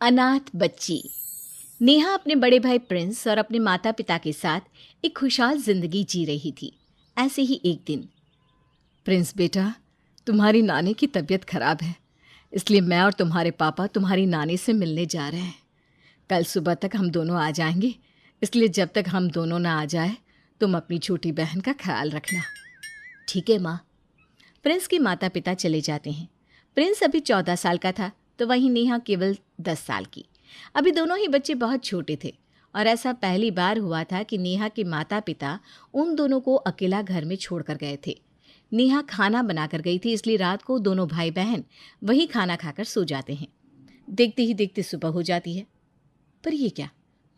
अनाथ बच्ची। नेहा अपने बड़े भाई प्रिंस और अपने माता पिता के साथ एक खुशहाल जिंदगी जी रही थी। ऐसे ही एक दिन, प्रिंस बेटा, तुम्हारी नानी की तबीयत खराब है, इसलिए मैं और तुम्हारे पापा तुम्हारी नानी से मिलने जा रहे हैं। कल सुबह तक हम दोनों आ जाएंगे, इसलिए जब तक हम दोनों ना आ जाए तुम अपनी छोटी बहन का ख्याल रखना। ठीक है माँ। प्रिंस के माता पिता चले जाते हैं। प्रिंस अभी 14 साल का था, तो वहीं नेहा केवल 10 साल की। अभी दोनों ही बच्चे बहुत छोटे थे और ऐसा पहली बार हुआ था कि नेहा के माता पिता उन दोनों को अकेला घर में छोड़कर गए थे। नेहा खाना बनाकर गई थी, इसलिए रात को दोनों भाई बहन वही खाना खाकर सो जाते हैं। देखते ही देखते सुबह हो जाती है। पर ये क्या,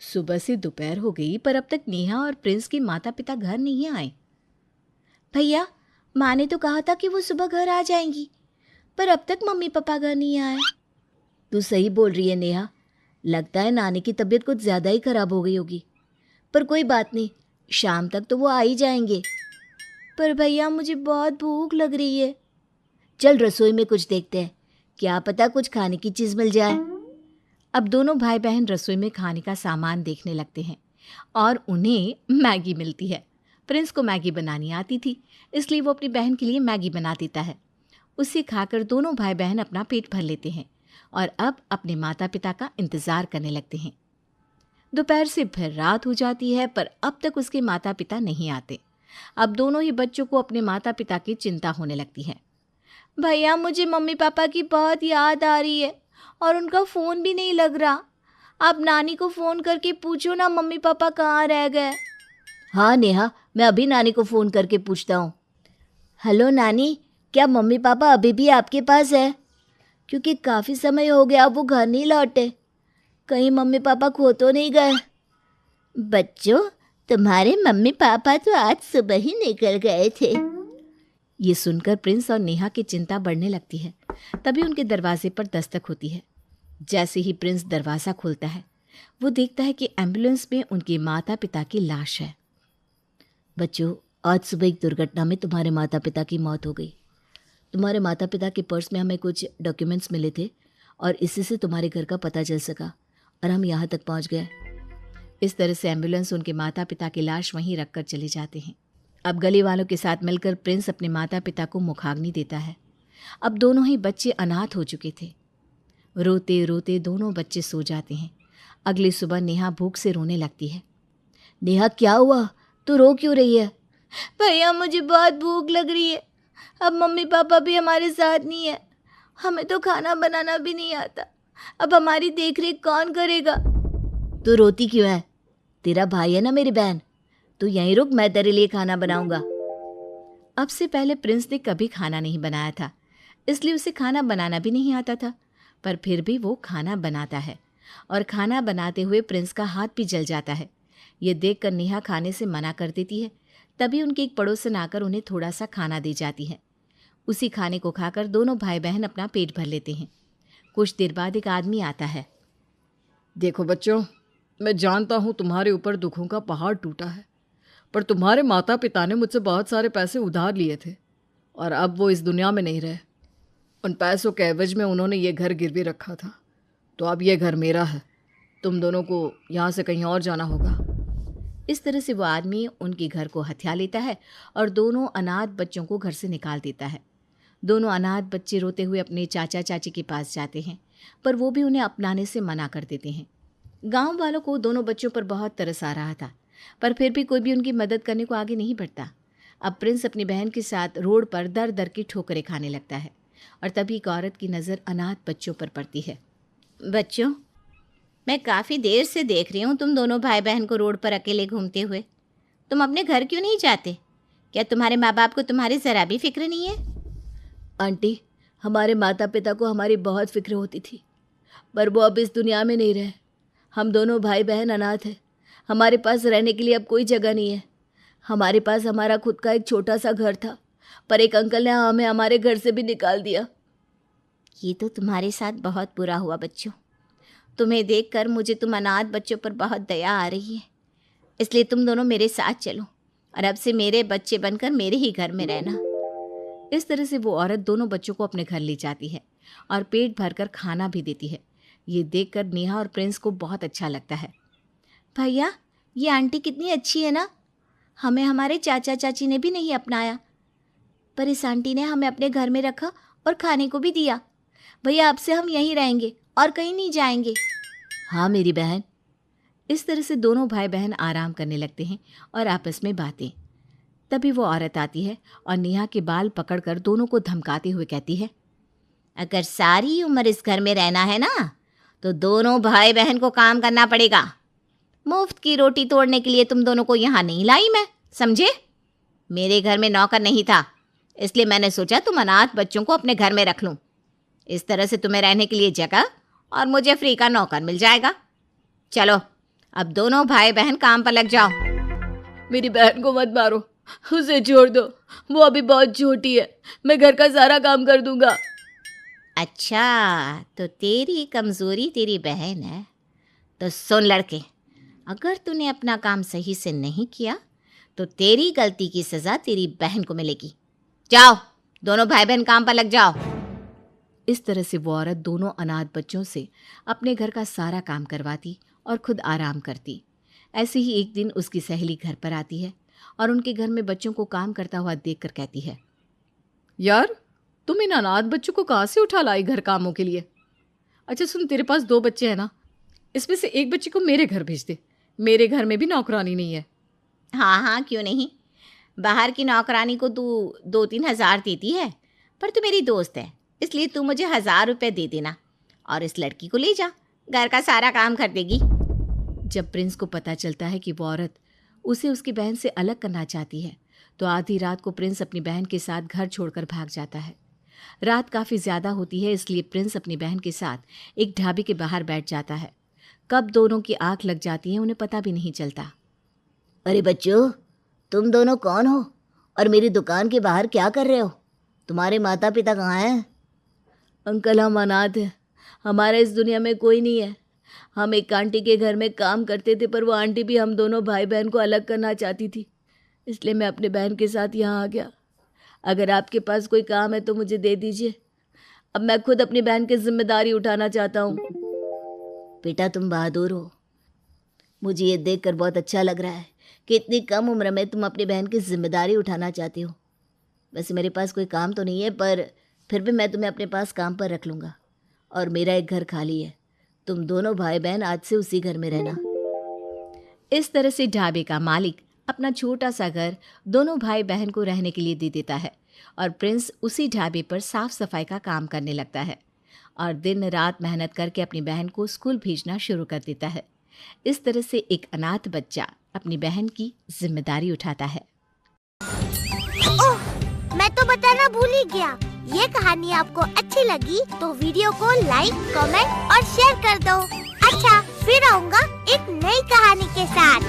सुबह से दोपहर हो गई पर अब तक नेहा और प्रिंस के माता पिता घर नहीं आए। भैया, माँ ने तो कहा था कि वो सुबह घर आ जाएंगी, पर अब तक मम्मी पापा घर नहीं आए। तू सही बोल रही है नेहा, लगता है नानी की तबीयत कुछ ज़्यादा ही खराब हो गई होगी। पर कोई बात नहीं, शाम तक तो वो आ ही जाएंगे। पर भैया, मुझे बहुत भूख लग रही है। चल रसोई में कुछ देखते हैं, क्या पता कुछ खाने की चीज़ मिल जाए। अब दोनों भाई बहन रसोई में खाने का सामान देखने लगते हैं और उन्हें मैगी मिलती है। प्रिंस को मैगी बनानी आती थी, इसलिए वो अपनी बहन के लिए मैगी बना देता है। उसे खाकर दोनों भाई बहन अपना पेट भर लेते हैं और अब अपने माता पिता का इंतज़ार करने लगते हैं। दोपहर से फिर रात हो जाती है, पर अब तक उसके माता पिता नहीं आते। अब दोनों ही बच्चों को अपने माता पिता की चिंता होने लगती है। भैया, मुझे मम्मी पापा की बहुत याद आ रही है और उनका फ़ोन भी नहीं लग रहा। आप नानी को फ़ोन करके पूछो ना, मम्मी पापा कहाँ रह गए। हाँ नेहा, मैं अभी नानी को फ़ोन करके पूछता हूँ। हेलो नानी, क्या मम्मी पापा अभी भी आपके पास है? क्योंकि काफ़ी समय हो गया वो घर नहीं लौटे। कहीं मम्मी पापा खो तो नहीं गए? बच्चों, तुम्हारे मम्मी पापा तो आज सुबह ही निकल गए थे। ये सुनकर प्रिंस और नेहा की चिंता बढ़ने लगती है। तभी उनके दरवाजे पर दस्तक होती है। जैसे ही प्रिंस दरवाज़ा खोलता है, वो देखता है कि एम्बुलेंस में उनके माता पिता की लाश है। बच्चों, आज सुबह एक दुर्घटना में तुम्हारे माता पिता की मौत हो गई। तुम्हारे माता पिता के पर्स में हमें कुछ डॉक्यूमेंट्स मिले थे और इसी से तुम्हारे घर का पता चल सका और हम यहाँ तक पहुँच गए। इस तरह से एम्बुलेंस उनके माता पिता की लाश वहीं रखकर चले जाते हैं। अब गली वालों के साथ मिलकर प्रिंस अपने माता पिता को मुखाग्नि देता है। अब दोनों ही बच्चे अनाथ हो चुके थे। रोते रोते दोनों बच्चे सो जाते हैं। अगली सुबह नेहा भूख से रोने लगती है। नेहा, क्या हुआ? तू रो क्यों रही है? भैया, मुझे बहुत भूख लग रही है। अब मम्मी पापा भी हमारे साथ नहीं है। हमें तो खाना बनाना भी नहीं आता। अब हमारी देख रेख कौन करेगा? तू रोती क्यों है? तेरा भाई है ना मेरी बहन, तू यहीं रुक, मैं तेरे लिए खाना बनाऊंगा। अब से पहले प्रिंस ने कभी खाना नहीं बनाया था, इसलिए उसे खाना बनाना भी नहीं आता था। पर फिर भी वो खाना बनाता है और खाना बनाते हुए प्रिंस का हाथ भी जल जाता है। ये देखकर नेहा खाने से मना कर देती है। तभी उनकी एक पड़ोसन आकर उन्हें थोड़ा सा खाना दे जाती है। उसी खाने को खाकर दोनों भाई बहन अपना पेट भर लेते हैं। कुछ देर बाद एक आदमी आता है। देखो बच्चों, मैं जानता हूँ तुम्हारे ऊपर दुखों का पहाड़ टूटा है, पर तुम्हारे माता पिता ने मुझसे बहुत सारे पैसे उधार लिए थे और अब वो इस दुनिया में नहीं रहे। उन पैसों के एवज में उन्होंने ये घर गिरवी रखा था, तो अब ये घर मेरा है। तुम दोनों को यहाँ से कहीं और जाना होगा। इस तरह से वो आदमी उनके घर को हथिया लेता है और दोनों अनाथ बच्चों को घर से निकाल देता है। दोनों अनाथ बच्चे रोते हुए अपने चाचा चाची के पास जाते हैं, पर वो भी उन्हें अपनाने से मना कर देते हैं। गांव वालों को दोनों बच्चों पर बहुत तरस आ रहा था, पर फिर भी कोई भी उनकी मदद करने को आगे नहीं बढ़ता। अब प्रिंस अपनी बहन के साथ रोड पर दर दर की ठोकरें खाने लगता है और तभी एक औरत की नज़र अनाथ बच्चों पर पड़ती है। बच्चों, मैं काफ़ी देर से देख रही हूँ तुम दोनों भाई बहन को रोड पर अकेले घूमते हुए। तुम अपने घर क्यों नहीं जाते? क्या तुम्हारे माँ बाप को तुम्हारी ज़रा भी फिक्र नहीं है? आंटी, हमारे माता पिता को हमारी बहुत फिक्र होती थी, पर वो अब इस दुनिया में नहीं रहे। हम दोनों भाई बहन अनाथ हैं। हमारे पास रहने के लिए अब कोई जगह नहीं है। हमारे पास हमारा खुद का एक छोटा सा घर था, पर एक अंकल ने हमें हमारे घर से भी निकाल दिया। ये तो तुम्हारे साथ बहुत बुरा हुआ बच्चों। तुम्हें देखकर मुझे तुम अनाथ बच्चों पर बहुत दया आ रही है, इसलिए तुम दोनों मेरे साथ चलो और अब से मेरे बच्चे बनकर मेरे ही घर में रहना। इस तरह से वो औरत दोनों बच्चों को अपने घर ले जाती है और पेट भरकर खाना भी देती है। ये देखकर नेहा और प्रिंस को बहुत अच्छा लगता है। भैया, ये आंटी कितनी अच्छी है ना, हमें हमारे चाचा चाची ने भी नहीं अपनाया, पर इस आंटी ने हमें अपने घर में रखा और खाने को भी दिया। भैया, अब से हम यहीं रहेंगे और कहीं नहीं जाएंगे। हाँ मेरी बहन। इस तरह से दोनों भाई बहन आराम करने लगते हैं और आपस में बातें। तभी वो औरत आती है और नेहा के बाल पकड़कर दोनों को धमकाते हुए कहती है, अगर सारी उम्र इस घर में रहना है ना तो दोनों भाई बहन को काम करना पड़ेगा। मुफ्त की रोटी तोड़ने के लिए तुम दोनों को यहाँ नहीं लाई मैं, समझे? मेरे घर में नौकर नहीं था, इसलिए मैंने सोचा तुम अनाथ बच्चों को अपने घर में रख लूँ। इस तरह से तुम्हें रहने के लिए जगह और मुझे फ्री का नौकर मिल जाएगा। चलो अब दोनों भाई बहन काम पर लग जाओ। मेरी बहन को मत मारो, उसे छोड़ दो, वो अभी बहुत छोटी है, मैं घर का सारा काम कर दूंगा। अच्छा, तो तेरी कमज़ोरी तेरी बहन है। तो सुन लड़के, अगर तूने अपना काम सही से नहीं किया तो तेरी गलती की सज़ा तेरी बहन को मिलेगी। जाओ, दोनों भाई बहन काम पर लग जाओ। इस तरह से वो औरत दोनों अनाथ बच्चों से अपने घर का सारा काम करवाती और खुद आराम करती। ऐसे ही एक दिन उसकी सहेली घर पर आती है और उनके घर में बच्चों को काम करता हुआ देखकर कहती है, यार तुम इन अनाथ बच्चों को कहाँ से उठा लाई घर कामों के लिए? अच्छा सुन, तेरे पास 2 बच्चे हैं ना, इसमें से एक बच्चे को मेरे घर भेज दे, मेरे घर में भी नौकरानी नहीं है। हाँ हाँ, क्यों नहीं। बाहर की नौकरानी को तू 2-3 हज़ार देती है, पर तू मेरी दोस्त है, इसलिए तू मुझे 1000 रुपये दे देना और इस लड़की को ले जा, घर का सारा काम कर देगी। जब प्रिंस को पता चलता है कि वो औरत उसे उसकी बहन से अलग करना चाहती है तो आधी रात को प्रिंस अपनी बहन के साथ घर छोड़कर भाग जाता है। रात काफ़ी ज़्यादा होती है, इसलिए प्रिंस अपनी बहन के साथ एक ढाबे के बाहर बैठ जाता है। कब दोनों की आंख लग जाती है उन्हें पता भी नहीं चलता। अरे बच्चों, तुम दोनों कौन हो और मेरी दुकान के बाहर क्या कर रहे हो? तुम्हारे माता पिता कहाँ हैं? अंकल, हम अनाथ हैं, हमारे इस दुनिया में कोई नहीं है। हम एक आंटी के घर में काम करते थे, पर वो आंटी भी हम दोनों भाई बहन को अलग करना चाहती थी, इसलिए मैं अपने बहन के साथ यहाँ आ गया। अगर आपके पास कोई काम है तो मुझे दे दीजिए, अब मैं खुद अपनी बहन की जिम्मेदारी उठाना चाहता हूँ। बेटा, तुम बहादुर हो, मुझे ये देखकर बहुत अच्छा लग रहा है कि इतनी कम उम्र में तुम अपनी बहन की जिम्मेदारी उठाना चाहती हो। वैसे मेरे पास कोई काम तो नहीं है, पर फिर भी मैं तुम्हें अपने पास काम पर रख लूँगा और मेरा एक घर खाली है, तुम दोनों भाई बहन आज से उसी घर में रहना। इस तरह से ढाबे का मालिक अपना छोटा सा घर दोनों भाई बहन को रहने के लिए दे देता है और प्रिंस उसी ढाबे पर साफ सफाई का काम करने लगता है और दिन रात मेहनत करके अपनी बहन को स्कूल भेजना शुरू कर देता है। इस तरह से एक अनाथ बच्चा अपनी बहन की जिम्मेदारी उठाता है। ओह, मैं तो बताना भूल ही गया। ये कहानी आपको अच्छी लगी तो वीडियो को लाइक, कमेंट और शेयर कर दो। अच्छा, फिर आऊँगा एक नई कहानी के साथ।